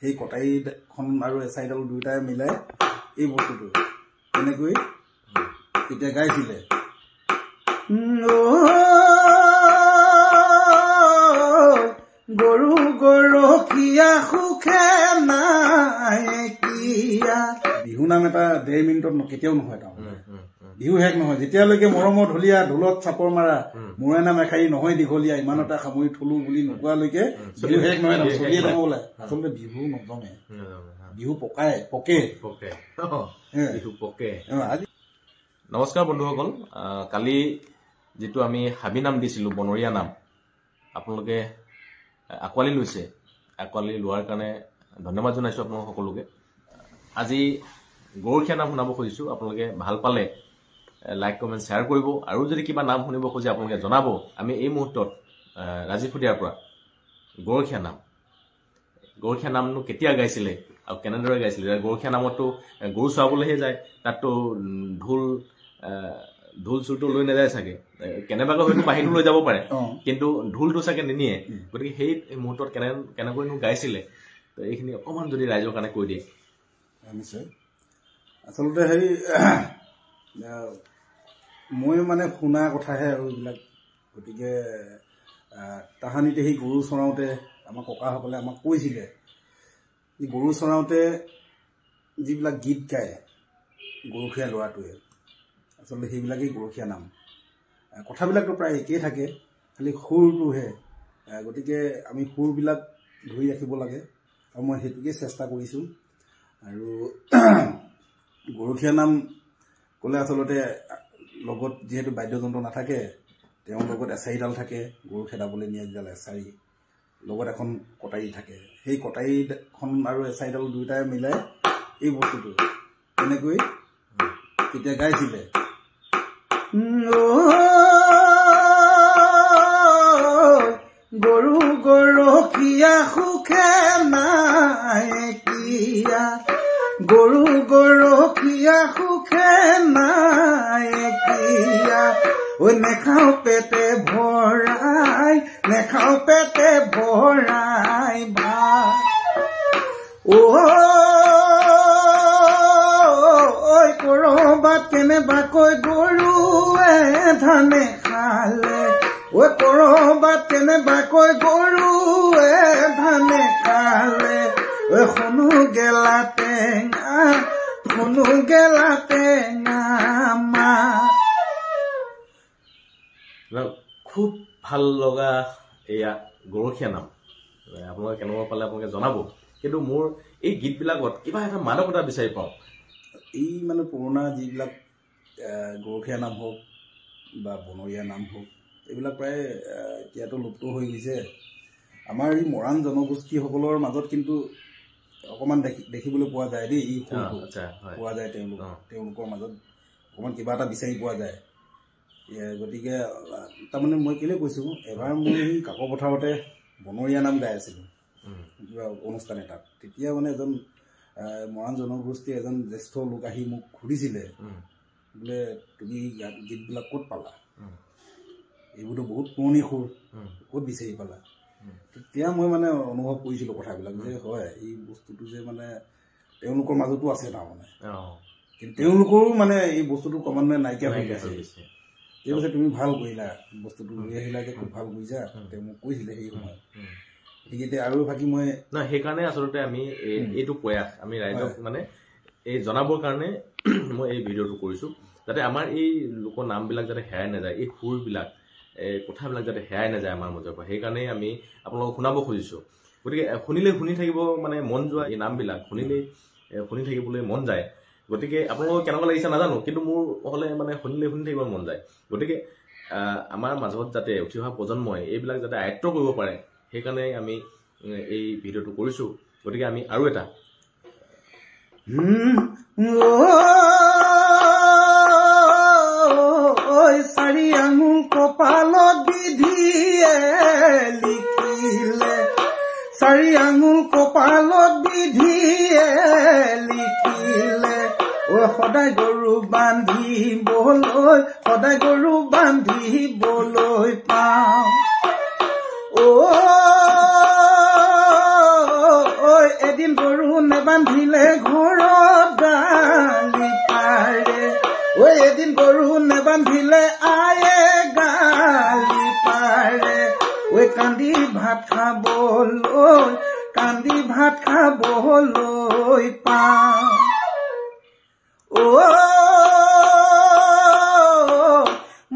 সেই কটাৰীখন আৰু এচাইডাল দুয়োটাই মিলাই এই বস্তুটো এনেকৈ তেতিয়া গাইছিলে গৰু গৰখীয়া সুখে নাই কিয়া বিহু নাম এটা 1.5 মিনিটত কেতিয়াও নহয় তাৰমানে বিহু শেষ নহয় যেতিয়ালৈকে মৰমৰ ঢুলীয়া ঢোলত চাপৰ মাৰা মোৰে নাম এখাৰী নহয় দীঘলীয়া ইমান এটা সামৰি থলো বুলি নোকোৱালৈকে বিহু শেষ নহয় চলিয়ে যাব ওলায় আচলতে বিহু নজমে বিহু পকে বিহু পকে নমস্কাৰ বন্ধুসকল কালি যেটো আমি হাবি নাম দিছিলো বনৰীয়া নাম আপোনালোকে আকোৱালি লৈছে আকোৱালি লোৱাৰ কাৰণে ধন্যবাদ জনাইছো আপোনালোক সকলোকে আজি গৰখীয়া নাম শুনাব খুজিছো আপোনালোকে ভাল পালে লাইক কমেন্ট শেয়াৰ কৰিব আৰু যদি কিবা নাম শুনিব খোজে আপোনালোকে জনাব আমি এই মুহূৰ্তত ৰাজীফুদিয়াৰ পৰা গৰখীয়া নামনো কেতিয়া গাইছিলে আৰু কেনেদৰে গাইছিলে গৰখীয়া নামতো গৰু চাবলৈহে যায় তাতো ঢোল চুৰটো লৈ নাযায় চাগে কেনেবাকৈ হয়তো বাহিৰটো লৈ যাব পাৰে কিন্তু ঢোলটো চাগে নিনিয়ে গতিকে সেই মুহূৰ্তত কেনেকৈনো গাইছিলে এইখিনি অকণমান যদি ৰাইজৰ কাৰণে কৈ দিয়ে নিশ্চয় আচলতে হেৰি মই মানে শুনা কথাহে আৰু এইবিলাক গতিকে তাহানিতে সেই গৰু চৰাওঁতে আমাৰ ককাসকলে আমাক কৈছিলে গৰু চৰাওঁতে যিবিলাক গীত গায় গৰখীয়া ল'ৰাটোৱে আচলতে সেইবিলাকেই গৰখীয়া নাম কথাবিলাকতো প্ৰায় একেই থাকে খালি সুৰটোহে গতিকে আমি সুৰবিলাক ধৰি ৰাখিব লাগে আৰু মই সেইটোকে চেষ্টা কৰিছোঁ আৰু গৰখীয়া নাম ক'লে আচলতে লগত যিহেতু বাদ্যযন্ত্ৰ নাথাকে তেওঁৰ লগত এচাৰিডাল থাকে গৰু খেদাবলৈ নিয়া যিডাল এচাৰি লগত এখন কটাৰী থাকে সেই কটাৰীখন আৰু এচাৰিডাল দুয়োটাই মিলাই এই বস্তুটো এনেকৈ তেতিয়া গাইছিলে গৰু গৰখীয়া সুখে নাই কিয়া গৰু গৰখীয়া সুখে নাই কিয়া ঐ নেখাও পেটে ভৰাই ভাত কৰবাত কেনেবাকৈ গৰুৱে ধানে খালে কৰবাত কেনেবাকৈ গৰুৱে ধানে খালে শুনো গেলা টেঙা মা খুব ভাল লগা এয়া গৰখীয়া নাম আপোনালোকে কেনেকুৱা পালে আপোনালোকে জনাব কিন্তু মোৰ এই গীতবিলাকত কিবা এটা মাদকতা বিচাৰি পাওঁ এই মানে পুৰণা যিবিলাক গৰখীয়া নাম হওক বা বনৰীয়া নাম হওক এইবিলাক প্ৰায় এতিয়াতো লুপ্ত হৈ গৈছে আমাৰ এই মৰাণ জনগোষ্ঠীসকলৰ মাজত কিন্তু অকণমান দেখিবলৈ পোৱা যায় দেই এই সুৰটো পোৱা যায় তেওঁলোকৰ মাজত অকণমান কিবা এটা বিচাৰি পোৱা যায় গতিকে তাৰমানে মই কেলৈ কৈছোঁ এবাৰ মই এই কাকপথাৰতে বনৰীয়া নাম গাই আছিলোঁ কিবা অনুষ্ঠান এটাত তেতিয়া মানে এজন মৰাণ জনগোষ্ঠীৰ এজন জ্যেষ্ঠ লোক আহি মোক সুধিছিলে বোলে তুমি গীতবিলাক ক'ত পালা এইবোৰতো বহুত পুৰণি সুৰ ক'ত বিচাৰি পালা তেতিয়া মই মানে অনুভৱ কৰিছিলোঁ কথাবিলাক যে হয় এই বস্তুটো যে মানে তেওঁলোকৰ মাজতো আছে তাৰমানে কিন্তু তেওঁলোকৰো মানে এই বস্তুটো ক্ৰমান্বয়ে নাইকিয়া হৈ গৈছে এই কৈছে তুমি ভাল কৰিলা বস্তুটো লৈ আহিলা যে খুব ভাল কৰিছা তেওঁ মোক কৈছিলে সেই সময়ত গতিকে এতিয়া আৰু বাকী মই নহয় সেইকাৰণে আচলতে আমি এইটো প্ৰয়াস আমি ৰাইজক মানে এই জনাবৰ কাৰণে মই এই ভিডিঅ'টো কৰিছোঁ যাতে আমাৰ এই লোকৰ নামবিলাক যাতে হেৰাই নাযায় এই সুৰবিলাক কথাবিলাক যাতে হেৰাই নাযায় আমাৰ মাজৰ পৰা সেইকাৰণেই আমি আপোনালোকক শুনাব খুজিছোঁ গতিকে শুনিলেই শুনি থাকিব মানে মন যোৱা এই নামবিলাক শুনিলেই শুনি থাকিবলৈ মন যায় গতিকে আপোনালোকক কেনেকুৱা লাগিছে নাজানো কিন্তু মোৰ হ'লে মানে শুনিলেই শুনি থাকিব মন যায় গতিকে আমাৰ মাজত যাতে উঠি অহা প্ৰজন্মই এইবিলাক যাতে আয়ত্ব কৰিব পাৰে সেইকাৰণে আমি এই ভিডিঅ'টো কৰিছোঁ গতিকে আমি আৰু এটা চাৰি আঙুল কপালত বিধিয়ে লিখিলে চাৰি আঙুল কপালত বিধিয়ে লিখিলে সদায় গৰু বান্ধিবলৈ পাওঁ এদিন গৰু নেবান্ধিলে ঘৰত গালি পাৰে ঐ এদিন গৰু নেবান্ধিলে আয়ে গালি পাৰে ঐ কান্দি ভাত খাবলৈ পাওঁ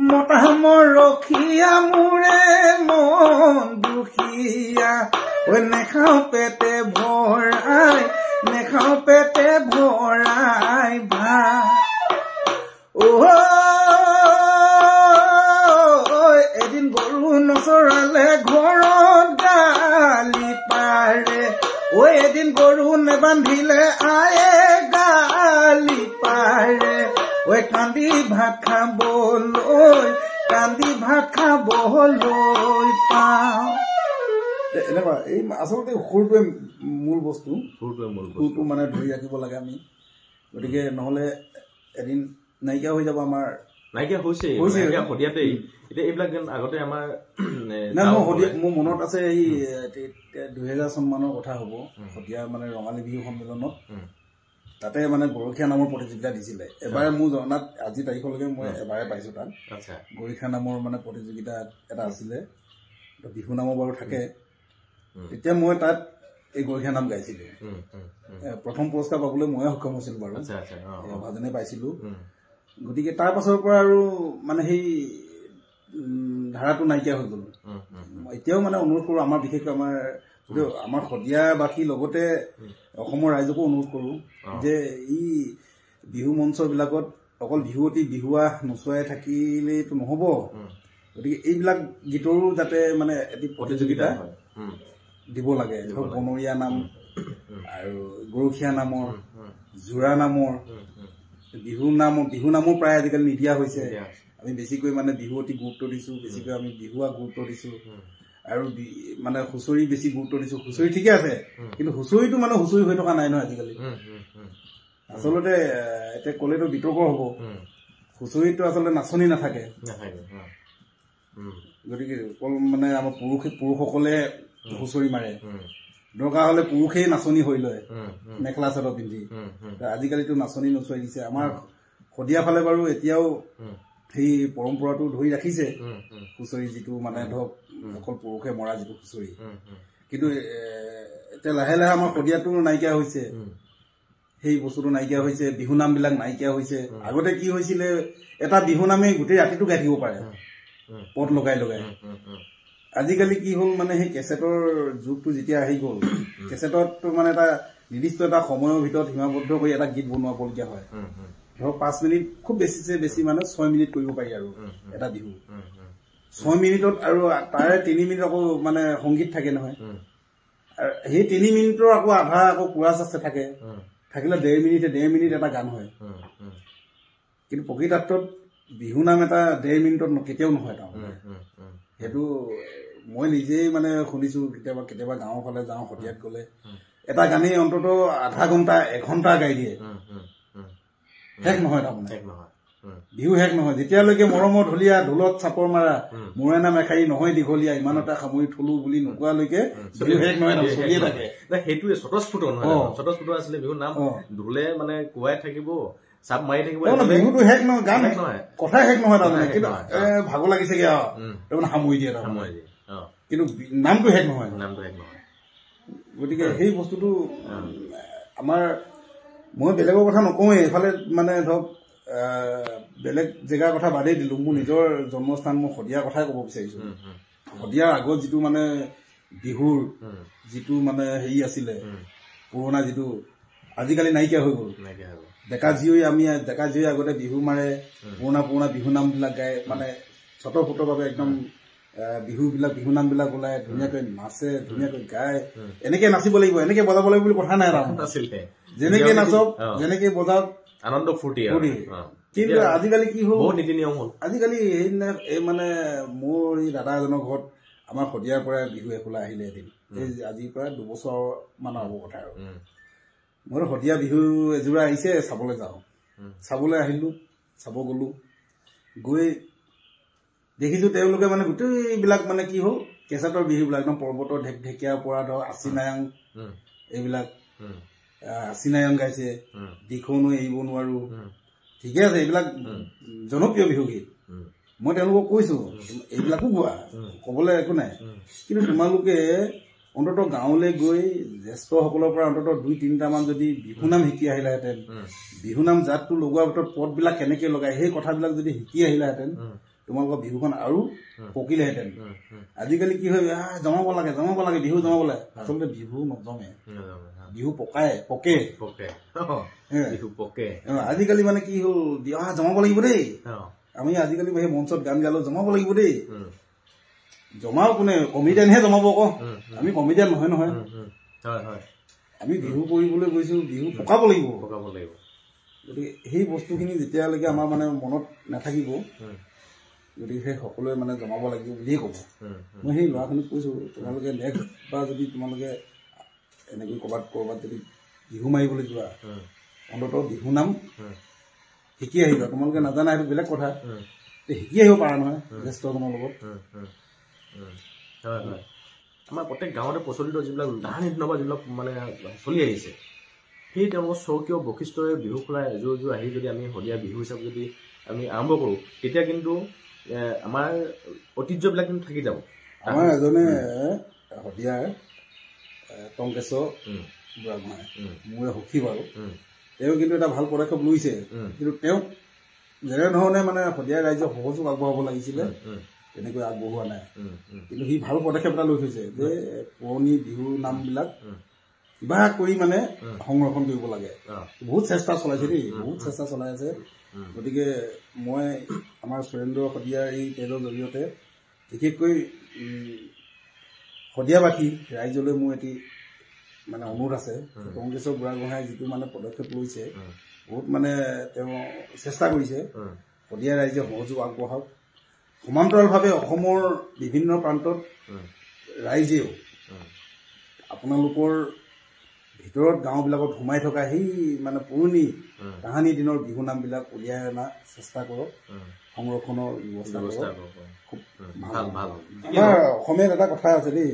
মতা মোৰ ৰখীয়া মোৰে মন দুখীয়া ঐ নেখাওঁ পেটে ভৰাই ভাত এদিন গৰু নচৰালে ঘৰত গালি পাৰে ঐ এদিন গৰু নেবান্ধিলে আয়ে গালি পাৰে ঐ কান্দি ভাত খাবলৈ পাওঁ এনেকুৱা এই আচলতে সুৰটোৱে মূল বস্তু সুৰটো মানে ধৰি ৰাখিব লাগে আমি গতিকে নহ'লে এদিন নাইকিয়া হৈ যাব আমাৰ নাইকিয়া হৈছে সদিয়াতে এতিয়া এইবিলাক যেন আগতে আমাৰ মোৰ মনত আছে এই 2000 চন মানৰ কথা হ'ব সদিয়া মানে ৰঙালী বিহু সন্মিলনত তাতে মানে গৰখীয়া নামৰ প্ৰতিযোগিতা দিছিলে এবাৰে মোৰ জনাত আজি তাৰিখলৈকে মই এবাৰে পাইছো তাত গৰখীয়া নামৰ মানে প্ৰতিযোগিতা এটা আছিলে বিহু নামৰ বাৰু থাকে তেতিয়া মই তাত এই গৰখীয়া নাম গাইছিলো প্ৰথম পুৰস্কাৰ পাবলৈ ময়ে সক্ষম হৈছিলো বাৰু ভাজনে পাইছিলো গতিকে তাৰ পাছৰ পৰা আৰু মানে সেই ধাৰাটো নাইকিয়া হৈ গ'ল এতিয়াও মানে অনুৰোধ কৰোঁ আমাৰ বিশেষকৈ আমাৰ সদিয়াবাসীৰ লগতে অসমৰ ৰাইজকো অনুৰোধ কৰোঁ যে ই বিহু মঞ্চবিলাকত অকল বিহুৱতী বিহুৱা নচুৱাই থাকিলেইতো নহ'ব গতিকে এইবিলাক গীতৰো যাতে মানে এটি প্ৰতিযোগিতা দিব লাগে ধৰক বনৰীয়া নাম আৰু গৰখীয়া নামৰ জোৰা নামৰ বিহু নামো প্ৰায় আজিকালি নিদিয়া হৈছে আমি বেছিকৈ মানে বিহুৱতী গুৰুত্ব দিছোঁ বেছিকৈ আমি বিহুৱা গুৰুত্ব দিছোঁ আৰু মানে হুঁচৰি বেছি গুৰুত্ব দিছোঁ হুঁচৰি ঠিকে আছে কিন্তু হুঁচৰিটো মানে হুঁচৰি হৈ থকা নাই নহয় আজিকালি আচলতে এতিয়া ক'লেতো বিতৰ্ক হ'ব হুঁচৰিটো আচলতে নাচনি নাথাকে গতিকে অকল মানে আমাৰ পুৰুষসকলে হুঁচৰি মাৰে দৰকাৰ হ'লে পুৰুষেই নাচনি হৈ লয় মেখেলা চাদৰ পিন্ধি আজিকালিতো নাচনি নচুৱাই দিছে আমাৰ সদিয়া ফালে বাৰু এতিয়াও সেই পৰম্পৰাটো ধৰি ৰাখিছে হুঁচৰি যিটো মানে ধৰক অকল পুৰুষে মৰা যিটো হুঁচৰি কিন্তু এতিয়া লাহে লাহে আমাৰ সদিয়াটো নাইকিয়া হৈছে সেই বস্তুটো নাইকিয়া হৈছে বিহু নামবিলাক নাইকিয়া হৈছে আগতে কি হৈছিলে এটা বিহু নামে গোটেই ৰাতিটো গাই থাকিব পাৰে পদ লগাই আজিকালি কি হ'ল মানে সেই কেছেটৰ যুগটো যেতিয়া আহি গ'ল কেছেটত মানে এটা নিৰ্দিষ্ট এটা সময়ৰ ভিতৰত সীমাবদ্ধ কৰি এটা গীত বনোৱাবলগীয়া হয় ধৰক 5 মিনিট খুব বেছি মানে 6 মিনিট কৰিব পাৰি আৰু এটা বিহু 6 মিনিটত আৰু তাৰে 3 মিনিট আকৌ মানে সংগীত থাকে নহয় আৰু সেই 3 মিনিটৰ আকৌ আধা আকৌ কোৰাছ আছে থাকিলে 1.5 মিনিট এটা গান হয় কিন্তু প্ৰকৃতাৰ্থত বিহু নাম এটা 1.5 মিনিটত কেতিয়াও নহয় তাৰমানে সেইটো মই নিজেই মানে শুনিছো কেতিয়াবা গাঁৱৰ ফালে যাওঁ সদিয়াত গ'লে এটা গানেই অন্তত আধা ঘণ্টা 1 ঘণ্টা গাই দিয়ে শেষ নহয় তাৰমানে বিহু শেষ নহয় যেতিয়ালৈকে মৰমৰ ঢুলীয়া ঢোলত চাপৰ মাৰা মোৰে নাম এখাৰী নহয় দীঘলীয়া ইমানতে সামৰি থলো বুলি নোকোৱালৈকে বিহু শেষ নহয় চলিয়ে থাকে সেইটোৱে স্বতঃস্ফূৰ্ত নহয় স্বতঃস্ফূৰ্ত আছিলে বিহুৰ নাম ঢোলে মানে কোৱাই থাকিব চাপ মাৰি থাকিব বিহুটো শেষ নহয় গান নহয় কথা শেষ নহয় তাৰমানে কিন্তু ভাগৰ লাগিছেগে তাৰমানে সামৰি দিয়ে তাৰমানে কিন্তু নামটো শেষ নহয় গতিকে সেই বস্তুটো আমাৰ মই বেলেগৰ কথা নকওঁৱেই এইফালে মানে ধৰক বেলেগ জেগাৰ কথা বাদেই দিলো মোৰ নিজৰ জন্মস্থান মই সদিয়াৰ কথাই ক'ব বিচাৰিছো সদিয়াৰ আগত যিটো মানে বিহুৰ যিটো মানে হেৰি আছিলে পুৰণা যিটো আজিকালি নাইকিয়া হৈ গ'ল ডেকা জীয়ৰী আগতে বিহু মাৰে পুৰণা বিহু নামবিলাক গায় মানে স্বতঃস্ফূৰ্তভাৱে একদম বিহু নামবিলাক ওলাই ধুনীয়াকৈ নাচে ধুনীয়াকৈ গায় এনেকে নাচিব লাগিব এনেকে বজাব লাগিব বুলি কথা নাই যেনেকে নাচক যেনেকে বজাওক আনন্দ ফূৰ্তি কিন্তু আজিকালি কি হ'ল নীতি নিয়ম হ'ল আজিকালি এই মানে মোৰ এই দাদা এজনৰ ঘৰত আমাৰ সদিয়াৰ পৰা বিহু এখোলা আহিলে এদিন এই আজিৰ পৰা 2 বছৰ মান হ'ব কথা আৰু মোৰ সদিয়া বিহু এযোৰা আহিছে চাবলৈ যাওঁ চাবলৈ আহিলো চাব গ'লো গৈ দেখিছো তেওঁলোকে মানে গোটেইবিলাক মানে কি হ'ল কেঁচাতৰ বিহুবিলাক একদম পৰ্বতৰ ঢেকীয়াৰ পৰা ধৰ আছিনায়াং এইবিলাক চিনায়ন গাইছে, দিখৌনো এৰিব নোৱাৰো, ঠিকে আছে, এইবিলাক জনপ্ৰিয় বিহুগীত। মই তেওঁলোকক কৈছো এইবিলাকো গোৱা, কবলৈ একো নাই, কিন্তু তোমালোকে অন্ততঃ গাঁৱলৈ গৈ জ্যেষ্ঠসকলৰ পৰা অন্ততঃ 2-3টামান যদি বিহুনাম শিকি আহিলাহেঁতেন, বিহুনাম জাতটো লগোৱাৰ ভিতৰত পদবিলাক কেনেকে লগায় সেই কথাবিলাক যদি শিকি আহিলাহেঁতেন, তোমালোকৰ বিহুখন আৰু পকিলেহেঁতেন। আজিকালি কি হয়, জমাব লাগে বিহু জমাব লাগে, আচলতে বিহু নজমে, বিহু পকে। আজিকালি মানে কি হ'ল, জমাব লাগিব দেই, আমি আজিকালি সেই মঞ্চত গান গালো জমাব লাগিব দেই, জমাও কোনে, কমিডিয়ানহে জমাব আকৌ, আমি কমিডিয়ান নহয়। আমি বিহু কৰিবলৈ গৈছো, বিহু পকাব লাগিব। গতিকে সেই বস্তুখিনি যেতিয়ালৈকে আমাৰ মানে মনত নাথাকিব, গতিকে সেই সকলোৱে মানে জমাব লাগিব বুলিয়ে ক'ব। মই সেই ল'ৰাখিনিক কৈছো, তোমালোকে নেক্সট বাৰ যদি তোমালোকে এনেকৈ ক'ৰবাত যদি বিহু মাৰিবলৈ যোৱা, অন্ততঃ বিহুনাম শিকি আহিবা। তোমালোকে নাজানা সেইটো বেলেগ কথা, শিকি আহিব পাৰা নহয় জ্যেষ্ঠজনৰ লগত। আমাৰ প্ৰত্যেক গাঁৱতে প্ৰচলিত যিবিলাক তাহানি দিনৰ পৰা যিবিলাক মানে চলি আহিছে, সেই তেওঁলোকৰ স্বকীয় বৈশিষ্ট্যৰে বিহু খোলা এযোৰ আহি যদি আমি শদিয়া বিহু হিচাপে যদি আমি আৰম্ভ কৰোঁ, তেতিয়া কিন্তু আমাৰ ঐতিহ্যবিলাক কিন্তু থাকি যাব। আমাৰ এজনে শদিয়াৰ টংকেশ্বৰ বুঢ়াগোহাঁই, মোৰে সখী বাৰু, তেওঁ কিন্তু এটা ভাল পদক্ষেপ লৈছে, কিন্তু তেওঁক যেনেধৰণে মানে শদিয়াৰ ৰাইজক সহযোগ আগবঢ়াব লাগিছিলে তেনেকৈ আগবঢ়োৱা নাই। কিন্তু সি ভাল পদক্ষেপ এটা লৈ থৈছে যে পুৰণি বিহু নামবিলাক কিবা কৰি মানে সংৰক্ষণ কৰিব লাগে। বহুত চেষ্টা চলাইছে দেই, বহুত চেষ্টা চলাই আছে। গতিকে মই আমাৰ সুৰেন্দ্ৰ শদিয়াৰ এই পেজৰ জৰিয়তে বিশেষকৈ শদিয়াবাসী ৰাইজলৈ মোৰ এটি মানে অনুৰোধ আছে, টংকেশ্বৰ বুঢ়াগোহাঁই যিটো মানে পদক্ষেপ লৈছে, বহুত মানে তেওঁ চেষ্টা কৰিছে, শদিয়া ৰাইজে সহযোগ আগবঢ়াওক। সমান্তৰালভাৱে অসমৰ বিভিন্ন প্ৰান্তত ৰাইজেও আপোনালোকৰ ভিতৰত গাঁওবিলাকত সোমাই থকা সেই মানে পুৰণি তাহানি দিনৰ বিহুনামবিলাক উলিয়াই অনা চেষ্টা কৰক, সংৰক্ষণৰ ব্যৱস্থা কৰক। খুব ভাল। আমাৰ অসমীয়াত এটা কথা আছে দেই,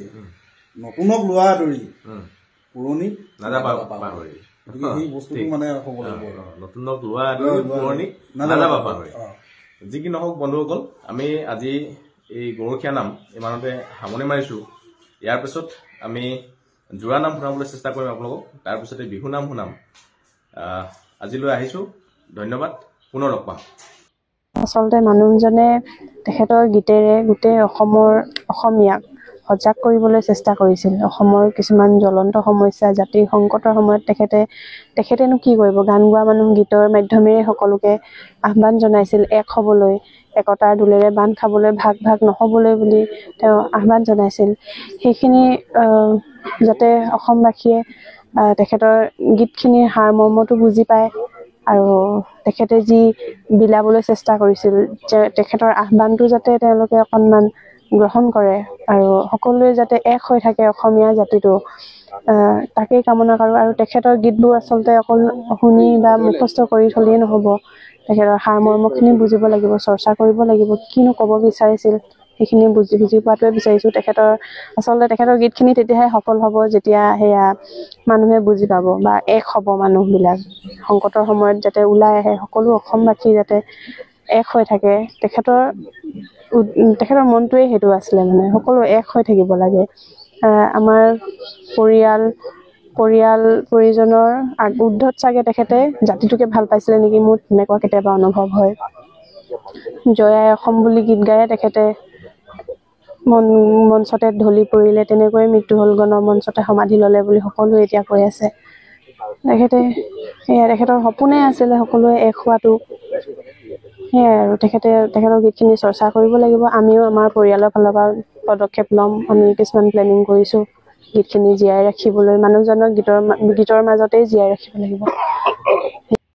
নতুনক লোৱা আদৰি পুৰণিক নাযাবাপাহৰি। গতিকে সেই বস্তুটো মানে হ'ব লাগিব, নতুনক লোৱা আদৰি পুৰণিক নাযাবাপাহৰি। যি কি নহওক বন্ধুসকল, আমি আজি এই গৰখীয়া নাম ইমানতে সামৰণি মাৰিছোঁ। ইয়াৰ পিছত আমি জোৰা নাম শুনাবলৈ চেষ্টা কৰিম আপোনালোকক, তাৰপিছতে বিহু নাম শুনাম। আজিলৈ আহিছোঁ, ধন্যবাদ, পুনৰ লগ পাম। আচলতে মানুহজনে তেখেতৰ গীতেৰে গোটেই অসমীয়াক সজাগ কৰিবলৈ চেষ্টা কৰিছিল। অসমৰ কিছুমান জ্বলন্ত সমস্যা, জাতিৰ সংকটৰ সময়ত তেখেতেনো কি কৰিব, গান গোৱা মানুহ গীতৰ মাধ্যমেৰে সকলোকে আহ্বান জনাইছিল এক হ'বলৈ, একতাৰ দোলেৰে বান্ধ খাবলৈ, ভাগ নহ'বলৈ বুলি তেওঁ আহ্বান জনাইছিল। সেইখিনি যাতে অসমবাসীয়ে তেখেতৰ গীতখিনিৰ সাৰমৰ্মটো বুজি পায় আৰু তেখেতে যি বিলাবলৈ চেষ্টা কৰিছিল, যে তেখেতৰ আহ্বানটো যাতে তেওঁলোকে অকণমান গ্ৰহণ কৰে আৰু সকলোৱে যাতে এক হৈ থাকে অসমীয়া জাতিটো, তাকেই কামনা কৰোঁ। আৰু তেখেতৰ গীতবোৰ আচলতে অকল শুনি বা মুখস্থ কৰি থ'লেই নহ'ব, তেখেতৰ সাৰমৰ্মখিনি বুজিব লাগিব, চৰ্চা কৰিব লাগিব, কিনো ক'ব বিচাৰিছিল সেইখিনি বুজি পোৱাটোৱে বিচাৰিছোঁ। আচলতে তেখেতৰ গীতখিনি তেতিয়াহে সফল হ'ব যেতিয়া সেয়া মানুহে বুজি পাব বা এক হ'ব মানুহবিলাক। সংকটৰ সময়ত যাতে ওলাই আহে, সকলো অসমবাসী যাতে এক হৈ থাকে, তেখেতৰ মনটোৱে সেইটো আছিলে, মানে সকলো এক হৈ থাকিব লাগে। আমাৰ পৰিজনৰ ঊৰ্ধত চাগে তেখেতে জাতিটোকে ভাল পাইছিলে নেকি, মোৰ তেনেকুৱা কেতিয়াবা অনুভৱ হয়। জয়াই অসম বুলি গীত গায়ে তেখেতে মঞ্চতে ঢলি পৰিলে, তেনেকৈয়ে মৃত্যু হ'ল, গণ মঞ্চতে সমাধি ল'লে বুলি সকলোৱে এতিয়া কৈ আছে। তেখেতৰ সপোনে আছিলে সকলোৱে এক হোৱাটো। সেয়াই আৰু তেখেতৰ গীতখিনি চৰ্চা কৰিব লাগিব। আমিও আমাৰ পৰিয়ালৰ ফালৰ পৰা পদক্ষেপ ল'ম, আমি কিছুমান প্লেনিং কৰিছোঁ গীতখিনি জীয়াই ৰাখিবলৈ, মানুহজনক গীতৰ মাজতেই জীয়াই ৰাখিব লাগিব।